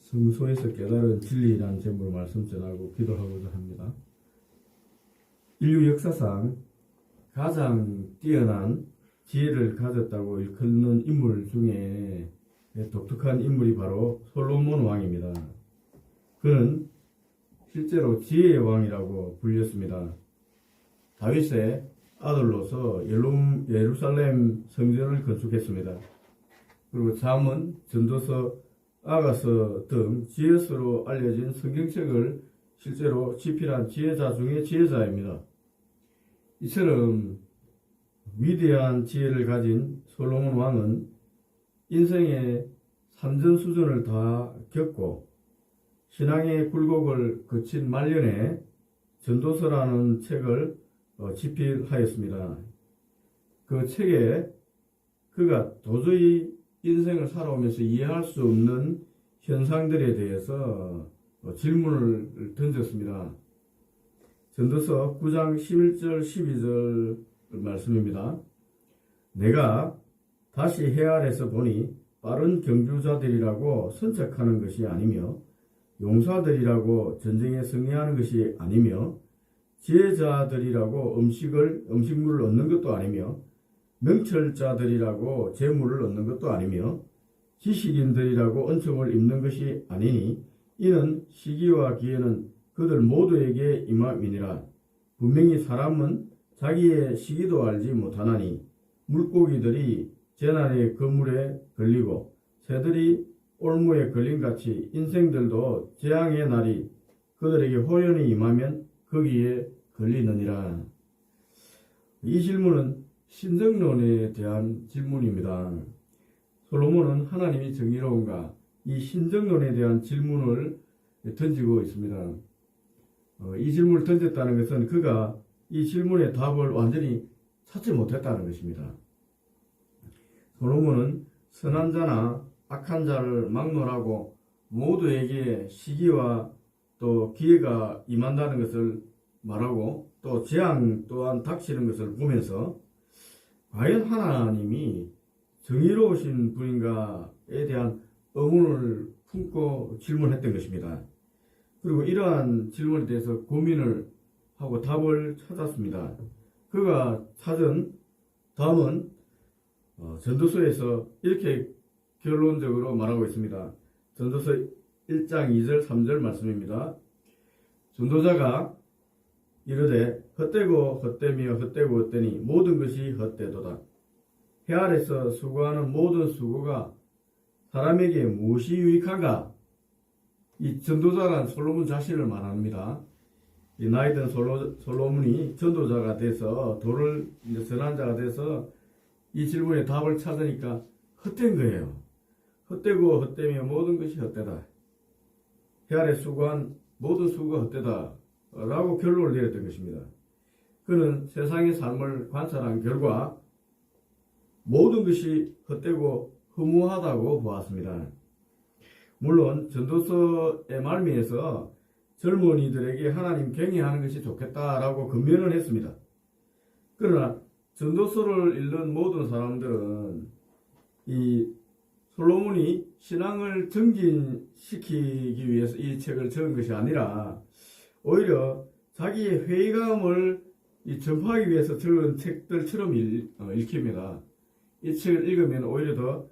성소에서 깨달은 진리라는 제목으로 말씀 전하고 기도하고자 합니다. 인류 역사상 가장 뛰어난 지혜를 가졌다고 일컫는 인물 중에 독특한 인물이 바로 솔로몬 왕입니다. 그는 실제로 지혜의 왕이라고 불렸습니다. 다윗의 아들로서 예루살렘 성전을 건축했습니다. 그리고 잠언, 전도서, 아가서 등 지혜서로 알려진 성경책을 실제로 집필한 지혜자 중에 지혜자입니다. 이처럼 위대한 지혜를 가진 솔로몬 왕은 인생의 산전수전을 다 겪고 신앙의 굴곡을 거친 말년에 전도서라는 책을 집필하였습니다. 그 책에 그가 도저히 인생을 살아오면서 이해할 수 없는 현상들에 대해서 질문을 던졌습니다. 전도서 9장 11절 12절 말씀입니다. 내가 다시 해 아래서 보니 빠른 경주자들이라고 선책하는 것이 아니며 용사들이라고 전쟁에 승리하는 것이 아니며 지혜자들이라고 음식물을 얻는 것도 아니며 명철자들이라고 재물을 얻는 것도 아니며 지식인들이라고 은총을 입는 것이 아니니 이는 시기와 기회는 그들 모두에게 임함이니라. 분명히 사람은 자기의 시기도 알지 못하나니 물고기들이 재난의 그물에 걸리고 새들이 올무에 걸림같이 인생들도 재앙의 날이 그들에게 호연히 임하면 거기에 걸리느니라. 이 질문은 신정론에 대한 질문입니다. 솔로몬은 하나님이 정의로운가? 이 신정론에 대한 질문을 던지고 있습니다. 이 질문을 던졌다는 것은 그가 이 질문의 답을 완전히 찾지 못했다는 것입니다. 솔로몬은 선한 자나 악한 자를 막론하고 모두에게 시기와 또 기회가 임한다는 것을 말하고 또 재앙 또한 닥치는 것을 보면서 과연 하나님이 정의로우신 분인가에 대한 의문을 품고 질문했던 것입니다. 그리고 이러한 질문에 대해서 고민을 하고 답을 찾았습니다. 그가 찾은 답은 전도서에서 이렇게 결론적으로 말하고 있습니다. 전도서 1장 2절 3절 말씀입니다. 전도자가 이르되 헛되고 헛되며 헛되고 헛되니 모든 것이 헛되도다. 해 아래서 수고하는 모든 수고가 사람에게 무엇이 유익한가? 이 전도자란 솔로몬 자신을 말합니다. 이 나이든 솔로몬이 전도자가 돼서 도를 선한 자가 돼서 이 질문에 답을 찾으니까 헛된 거예요. 헛되고 헛되며 모든 것이 헛되다. 해 아래 수고한 모든 수고가 헛되다. 라고 결론을 내렸던 것입니다. 그는 세상의 삶을 관찰한 결과 모든 것이 헛되고 허무하다고 보았습니다. 물론 전도서의 말미에서 젊은이들에게 하나님 경외하는 것이 좋겠다라고 권면을 했습니다. 그러나 전도서를 읽는 모든 사람들은 이 솔로몬이 신앙을 증진시키기 위해서 이 책을 적은 것이 아니라 오히려 자기의 회의감을 전파하기 위해서 적은 책들처럼 읽힙니다. 이 책을 읽으면 오히려 더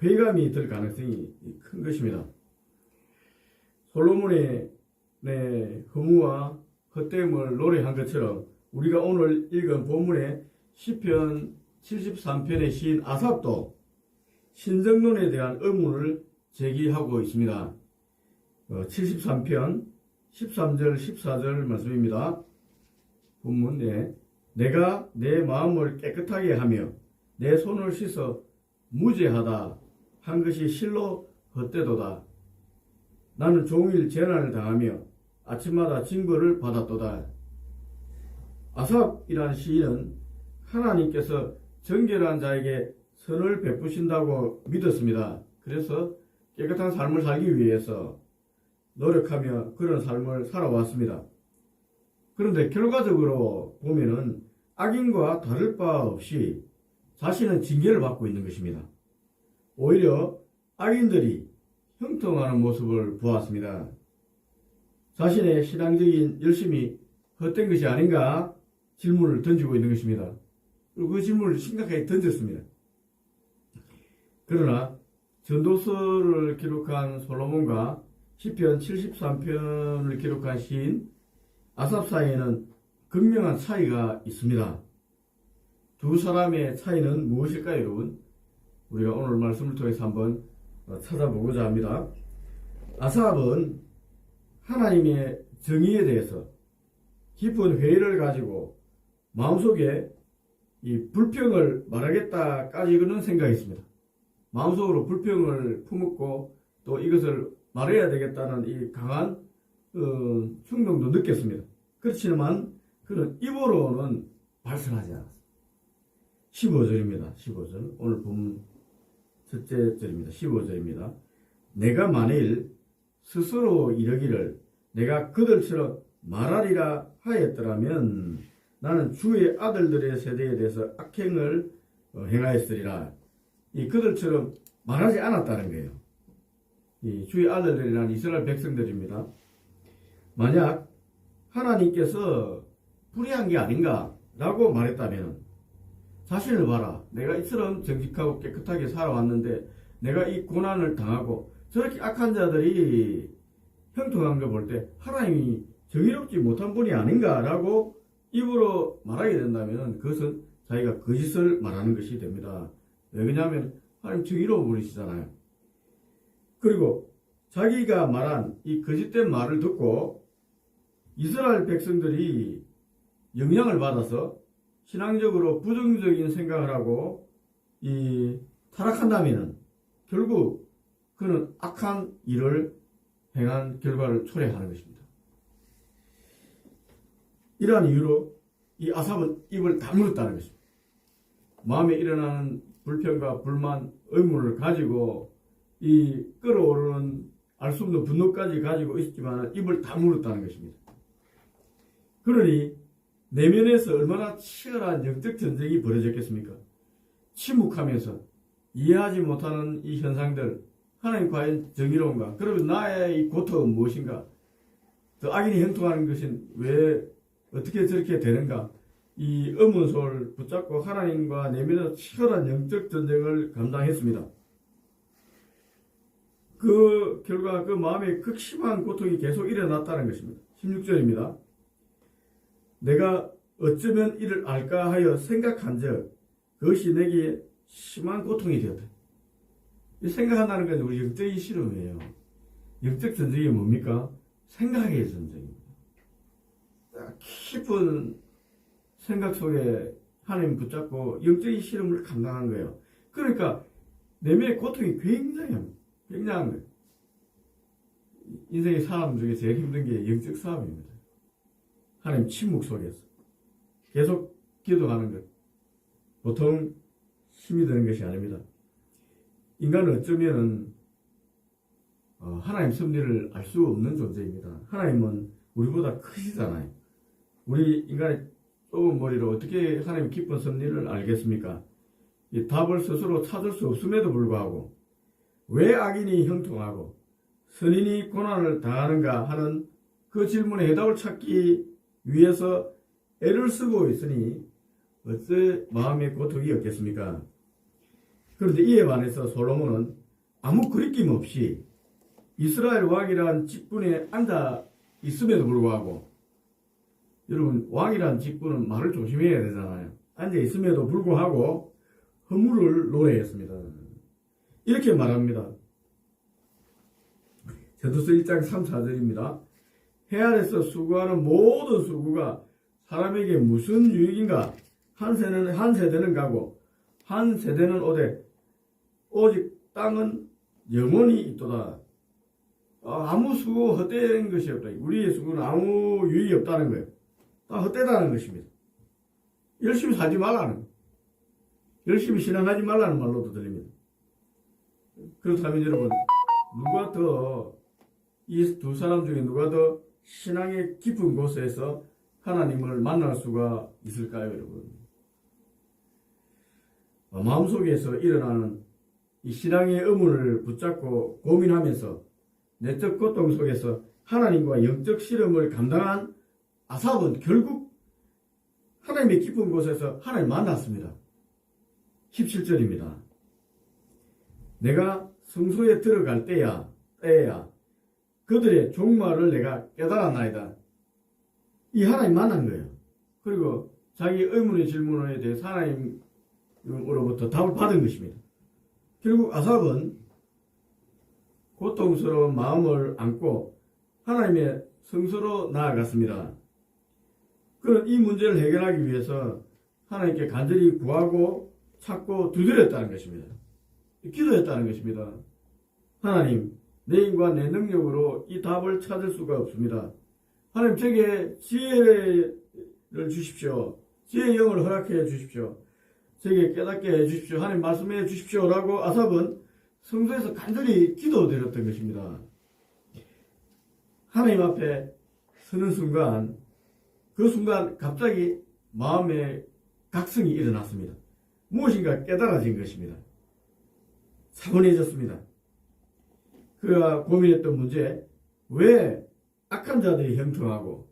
회의감이 들 가능성이 큰 것입니다. 솔로몬의 허무와 헛됨을 노래한 것처럼 우리가 오늘 읽은 본문의 시편 73편의 시인 아삽도 신정론에 대한 의문을 제기하고 있습니다. 73편 13절 14절 말씀입니다. 본문에 내가 내 마음을 깨끗하게 하며 내 손을 씻어 무죄하다 한 것이 실로 헛되도다. 나는 종일 재난을 당하며 아침마다 징벌을 받았도다. 아삽이라는 시인은 하나님께서 정결한 자에게 선을 베푸신다고 믿었습니다. 그래서 깨끗한 삶을 살기 위해서 노력하며 그런 삶을 살아왔습니다. 그런데 결과적으로 보면은 악인과 다를 바 없이 자신은 징계를 받고 있는 것입니다. 오히려 악인들이 형통하는 모습을 보았습니다. 자신의 신앙적인 열심이 헛된 것이 아닌가 질문을 던지고 있는 것입니다. 그리고 그 질문을 심각하게 던졌습니다. 그러나 전도서를 기록한 솔로몬과 시편 73편을 기록한 시인 아삽 사이에는 극명한 차이가 있습니다. 두 사람의 차이는 무엇일까요, 여러분? 우리가 오늘 말씀을 통해서 한번 찾아보고자 합니다. 아삽은 하나님의 정의에 대해서 깊은 회의를 가지고 마음속에 이 불평을 말하겠다까지 그는 생각했습니다. 마음속으로 불평을 품었고 또 이것을 말해야 되겠다는 이 강한 충동도 느꼈습니다. 그렇지만 그는 입으로는 발설하지 않았습니다. 15절입니다. 15절. 오늘 본 첫째 절입니다. 15절입니다. 내가 만일 스스로 이르기를 내가 그들처럼 말하리라 하였더라면 나는 주의 아들들의 세대에 대해서 악행을 행하였으리라. 이 그들처럼 말하지 않았다는 거예요. 이 주의 아들들이란 이스라엘 백성들입니다. 만약 하나님께서 불의한 게 아닌가라고 말했다면 자신을 봐라. 내가 이처럼 정직하고 깨끗하게 살아왔는데 내가 이 고난을 당하고 저렇게 악한 자들이 형통한 거 볼 때 하나님이 정의롭지 못한 분이 아닌가라고 입으로 말하게 된다면 그것은 자기가 거짓을 말하는 것이 됩니다. 왜냐하면 하나님 정의로운 분이시잖아요. 그리고 자기가 말한 이 거짓된 말을 듣고 이스라엘 백성들이 영향을 받아서 신앙적으로 부정적인 생각을 하고 타락한다면 결국 그는 악한 일을 행한 결과를 초래하는 것입니다. 이러한 이유로 이 아삽은 입을 다물었다는 것입니다. 마음에 일어나는 불평과 불만, 의문을 가지고 이 끓어오르는 알 수 없는 분노까지 가지고 있었지만 입을 다물었다는 것입니다. 그러니 내면에서 얼마나 치열한 영적 전쟁이 벌어졌겠습니까? 침묵하면서 이해하지 못하는 이 현상들, 하나님 과연 정의로운가? 그러면 나의 이 고통은 무엇인가? 또 악인이 형통하는 것은 왜 어떻게 저렇게 되는가? 이 의문소를 붙잡고 하나님과 내면에서 치열한 영적 전쟁을 감당했습니다. 그 결과 그 마음에 극심한 고통이 계속 일어났다는 것입니다. 16절입니다. 내가 어쩌면 이를 알까 하여 생각한 적 그것이 내게 심한 고통이 되었다. 이 생각한다는 것은 우리 영적인 실험이에요. 영적 전쟁이 뭡니까? 생각의 전쟁입니다. 깊은 생각 속에 하나님 붙잡고 영적인 실험을 감당한 거예요. 그러니까 내면의 고통이 굉장한 거예요. 인생의 삶 중에 제일 힘든 게 영적 싸움입니다. 하나님 침묵 속에서 계속 기도하는 것. 보통 힘이 드는 것이 아닙니다. 인간은 어쩌면 하나님 섭리를 알 수 없는 존재입니다. 하나님은 우리보다 크시잖아요. 우리 인간의 좁은 머리로 어떻게 하나님 깊은 섭리를 알겠습니까? 이 답을 스스로 찾을 수 없음에도 불구하고 왜 악인이 형통하고 선인이 고난을 당하는가 하는 그 질문에 해답을 찾기 위해서 애를 쓰고 있으니 어째 마음의 고통이 없겠습니까? 그런데 이에 반해서 솔로몬은 아무 거리낌 없이 이스라엘 왕이란 직분에 앉아 있음에도 불구하고, 여러분 왕이란 직분은 말을 조심해야 되잖아요. 앉아 있음에도 불구하고 허물을 노래했습니다. 이렇게 말합니다. 전도서 1장 3, 4절입니다. 해 아래서 수고하는 모든 수고가 사람에게 무슨 유익인가? 한 세대는 가고 한 세대는 오되 오직 땅은 영원히 있도다. 아무 수고 헛된 것이 없다. 우리의 수고는 아무 유익이 없다는 거예요. 다 헛되다는 것입니다. 열심히 살지 말라는 거예요. 열심히 신앙하지 말라는 말로도 들립니다. 그렇다면 여러분, 누가 더, 이 두 사람 중에 누가 더 신앙의 깊은 곳에서 하나님을 만날 수가 있을까요, 여러분? 마음속에서 일어나는 이 신앙의 의문을 붙잡고 고민하면서 내적 고통 속에서 하나님과 영적 실험을 감당한 아삽은 결국 하나님의 깊은 곳에서 하나님 만났습니다. 17절입니다. 내가 성소에 들어갈 때야 그들의 종말을 내가 깨달았나이다. 이 하나님 만난 거예요. 그리고 자기 의문의 질문에 대해서 하나님으로부터 답을 받은 것입니다. 결국 아삽은 고통스러운 마음을 안고 하나님의 성소로 나아갔습니다. 그는 이 문제를 해결하기 위해서 하나님께 간절히 구하고 찾고 두드렸다는 것입니다. 기도했다는 것입니다. 하나님, 내 힘과 내 능력으로 이 답을 찾을 수가 없습니다. 하나님, 제게 지혜를 주십시오. 지혜의 영을 허락해 주십시오. 제게 깨닫게 해 주십시오. 하나님 말씀해 주십시오. 라고 아삽은 성소에서 간절히 기도드렸던 것입니다. 하나님 앞에 서는 순간, 그 순간 갑자기 마음에 각성이 일어났습니다. 무엇인가 깨달아진 것입니다. 차분해졌습니다. 그가 고민했던 문제, 왜 악한 자들이 형통하고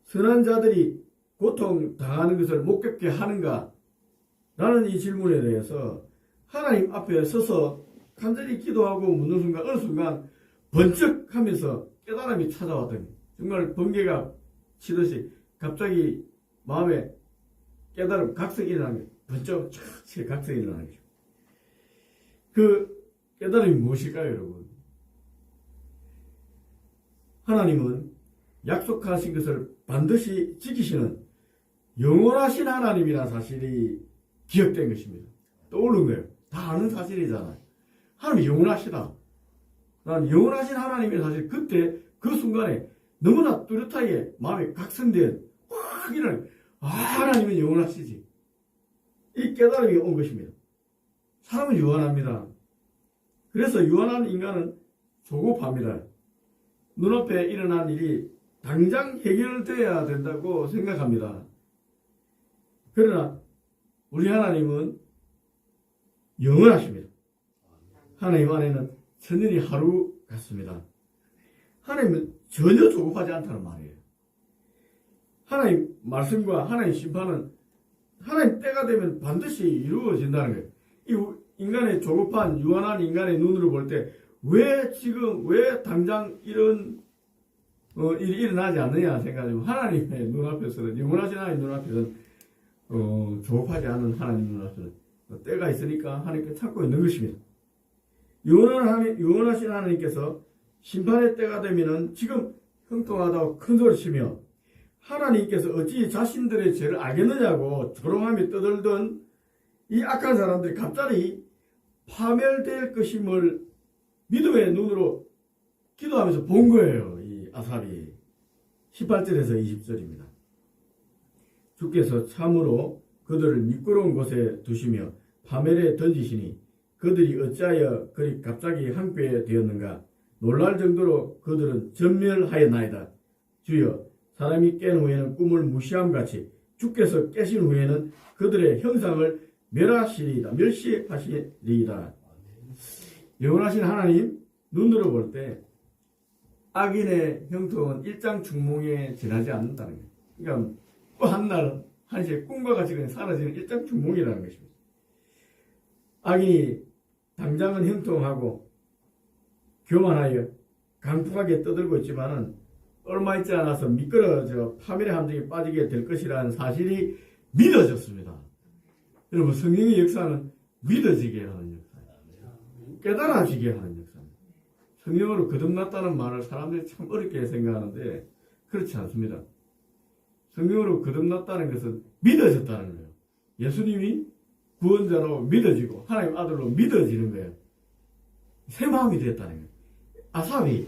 선한 자들이 고통 당하는 것을 못 겪게 하는가? 라는 이 질문에 대해서 하나님 앞에 서서 간절히 기도하고 묻는 순간, 어느 순간 번쩍 하면서 깨달음이 찾아왔던 거예요. 정말 번개가 치듯이 갑자기 마음에 깨달음, 각성이 일어나는 거예요. 번쩍 각성이 일어나는 거죠. 그 깨달음이 무엇일까요, 여러분? 하나님은 약속하신 것을 반드시 지키시는 영원하신 하나님이라는 사실이 기억된 것입니다. 떠오른 거예요. 다 아는 사실이잖아요. 하나님 영원하시다. 난 영원하신 하나님의 사실, 그때 그 순간에 너무나 뚜렷하게 마음에 각성된 확 일어나요. 하나님은 영원하시지. 이 깨달음이 온 것입니다. 사람은 유한합니다. 그래서 유한한 인간은 조급합니다. 눈앞에 일어난 일이 당장 해결되어야 된다고 생각합니다. 그러나 우리 하나님은 영원하십니다. 하나님 안에는 천년이 하루 같습니다. 하나님은 전혀 조급하지 않다는 말이에요. 하나님 말씀과 하나님 심판은 하나님 때가 되면 반드시 이루어진다는 거예요. 이 인간의 조급한 유한한 인간의 눈으로 볼 때 왜 지금 왜 당장 이런 일이 일어나지 않느냐 생각하면 하나님의 눈앞에서는, 영원하신 하나님 눈앞에서는 조급하지 않은 하나님 눈앞에서는 때가 있으니까 하나님께 찾고 있는 것입니다. 영원하신 하나님께서 심판의 때가 되면은 지금 형통하다고 큰소리치며 하나님께서 어찌 자신들의 죄를 알겠느냐고 조롱하며 떠들던 이 악한 사람들이 갑자기 파멸될 것임을 믿음의 눈으로 기도하면서 본 거예요. 이 아삽이 18절에서 20절입니다. 주께서 참으로 그들을 미끄러운 곳에 두시며 파멸에 던지시니 그들이 어찌하여 그리 갑자기 함께 되었는가? 놀랄 정도로 그들은 전멸하였나이다. 주여, 사람이 깬 후에는 꿈을 무시함같이 주께서 깨신 후에는 그들의 형상을 멸시하시리이다. 영원하신 하나님 눈으로 볼 때 악인의 형통은 일장중몽에 지나지 않는다는 거예요. 그러니까 한날 한시에 꿈과 같이 그냥 사라지는 일장중몽이라는 것입니다. 악인이 당장은 형통하고 교만하여 강팍하게 떠들고 있지만은 얼마 있지 않아서 미끄러져 파멸의 함정에 빠지게 될 것이라는 사실이 믿어졌습니다. 여러분, 성령의 역사는 믿어지게 하는 역사예요. 깨달아지게 하는 역사입니다. 성령으로 거듭났다는 말을 사람들이 참 어렵게 생각하는데 그렇지 않습니다. 성령으로 거듭났다는 것은 믿어졌다는 거예요. 예수님이 구원자로 믿어지고 하나님 아들로 믿어지는 거예요. 새 마음이 되었다는 거예요. 아삽이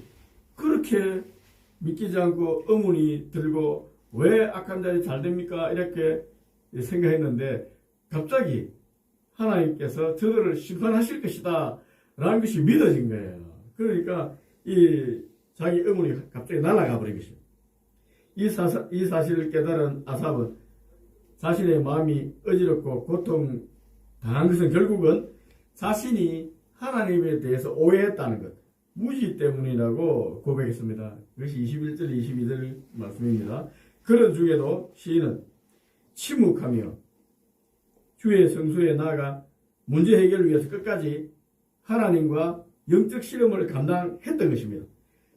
그렇게 믿기지 않고 의문이 들고 왜 악한 자리 잘 됩니까? 이렇게 생각했는데 갑자기 하나님께서 저들을 심판하실 것이다 라는 것이 믿어진 거예요. 그러니까 이 자기 의문이 갑자기 날아가 버린 것입니다. 이 사실을 깨달은 아삽은 자신의 마음이 어지럽고 고통 당한 것은 결국은 자신이 하나님에 대해서 오해했다는 것, 무지 때문이라고 고백했습니다. 그것이 21절, 22절 말씀입니다. 그런 중에도 시인은 침묵하며 주의 성소에 나아가 문제 해결을 위해서 끝까지 하나님과 영적 실험을 감당했던 것입니다.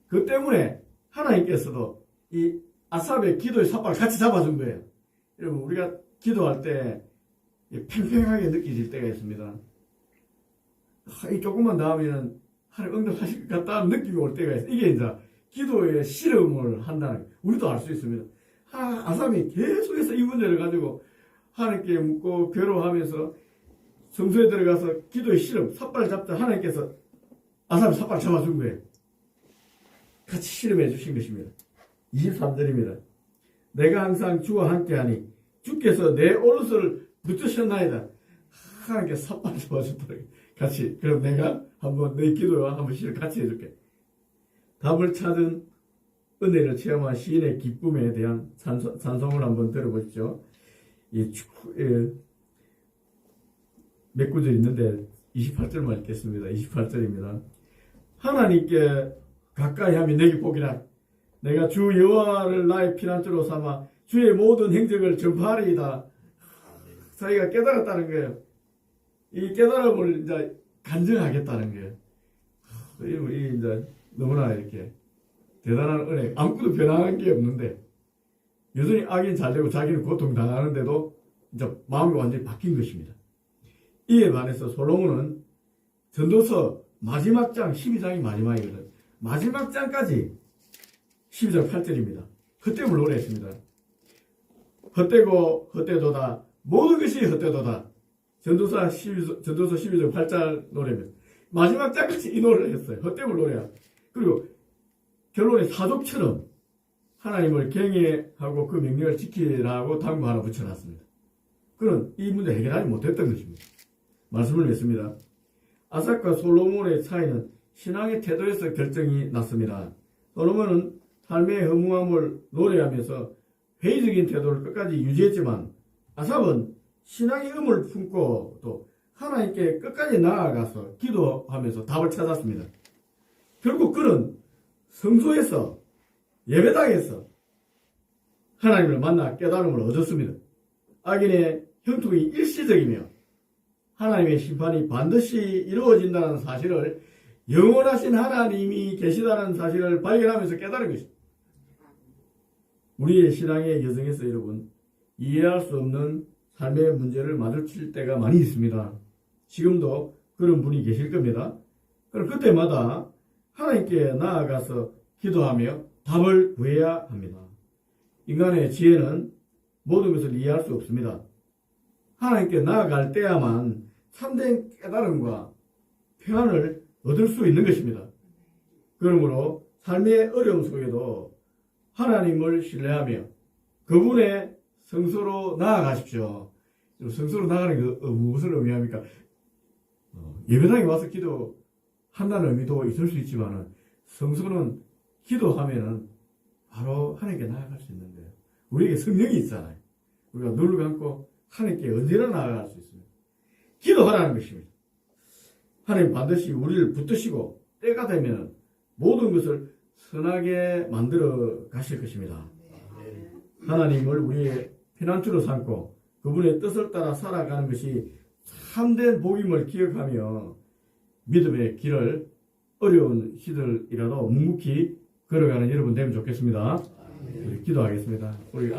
그 때문에 하나님께서도 이 아삽의 기도의 삿발을 같이 잡아준 거예요. 여러분, 우리가 기도할 때 팽팽하게 느껴질 때가 있습니다. 이 조금만 더 하면 하나님 응답하실 것 같다는 느낌이 올 때가 있어요. 이게 이제 기도의 실험을 한다는 거예요. 우리도 알 수 있습니다. 아삽이 계속해서 이 문제를 가지고 하나님께 묻고 괴로워하면서 성소에 들어가서 기도의 실험, 삿발 잡자 하나님께서 아삽의 삿발 잡아준 거예요. 같이 실험해 주신 것입니다. 23절입니다. 내가 항상 주와 함께하니 주께서 내 오른손을 붙드셨나이다. 하나님께 삿발 잡아줬다. 같이. 그럼 내가 한번 내 기도와 한번 실험 같이 해줄게. 답을 찾은 은혜를 체험한 시인의 기쁨에 대한 찬송을 한번 들어보십시오. 몇 구절 있는데 28절만 읽겠습니다. 28절입니다. 하나님께 가까이 하면 내게 복이라. 내가 주 여호와를 나의 피난처로 삼아 주의 모든 행적을 전파하리이다. 자기가 깨달았다는 거예요. 이 깨달음을 이제 간증하겠다는 거예요. 이 이제 너무나 이렇게 대단한 은혜. 아무것도 변한 게 없는데 여전히 악인 잘 되고 자기는 고통 당하는데도 이제 마음이 완전히 바뀐 것입니다. 이에 반해서 솔로몬은 전도서 마지막 장 12장이 마지막이거든. 마지막 장까지 12절 8절입니다. 헛됨을 노래했습니다. 헛되고 헛되도다. 모든 것이 헛되도다. 전도서 12절 8절 노래입니다. 마지막 장까지 이 노래를 했어요. 헛됨을 노래하고. 그리고 결론에 사족처럼 하나님을 경외하고 그 명령을 지키라고 당부 하나 붙여놨습니다. 그는 이 문제 해결하지 못했던 것입니다. 말씀을 맺습니다. 아삭과 솔로몬의 차이는 신앙의 태도에서 결정이 났습니다. 솔로몬은 삶의 허무함을 노래하면서 회의적인 태도를 끝까지 유지했지만 아삽은 신앙의 음을 품고 또 하나님께 끝까지 나아가서 기도하면서 답을 찾았습니다. 결국 그는 성소에서 예배당에서 하나님을 만나 깨달음을 얻었습니다. 악인의 형통이 일시적이며 하나님의 심판이 반드시 이루어진다는 사실을 영원하신 하나님이 계시다는 사실을 발견하면서 깨달은 것입니다. 우리의 신앙의 여정에서 여러분 이해할 수 없는 삶의 문제를 마주칠 때가 많이 있습니다. 지금도 그런 분이 계실 겁니다. 그럼 그때마다 하나님께 나아가서 기도하며 답을 구해야 합니다. 인간의 지혜는 모든 것을 이해할 수 없습니다. 하나님께 나아갈 때야만 참된 깨달음과 평안을 얻을 수 있는 것입니다. 그러므로 삶의 어려움 속에도 하나님을 신뢰하며 그분의 성소로 나아가십시오. 성소로 나가는 게 무엇을 의미합니까? 예배당에 와서 기도한다는 의미도 있을 수 있지만 성소는 기도하면은 바로 하나님께 나아갈 수 있는 거예요. 우리에게 성령이 있잖아요. 우리가 눈을 감고 하나님께 언제나 나아갈 수 있습니다. 기도하라는 것입니다. 하나님 반드시 우리를 붙드시고 때가 되면 모든 것을 선하게 만들어 가실 것입니다. 하나님을 우리의 피난처로 삼고 그분의 뜻을 따라 살아가는 것이 참된 복임을 기억하며 믿음의 길을 어려운 시들이라도 묵묵히 걸어가는 여러분 되면 좋겠습니다. 우리 기도하겠습니다. 우리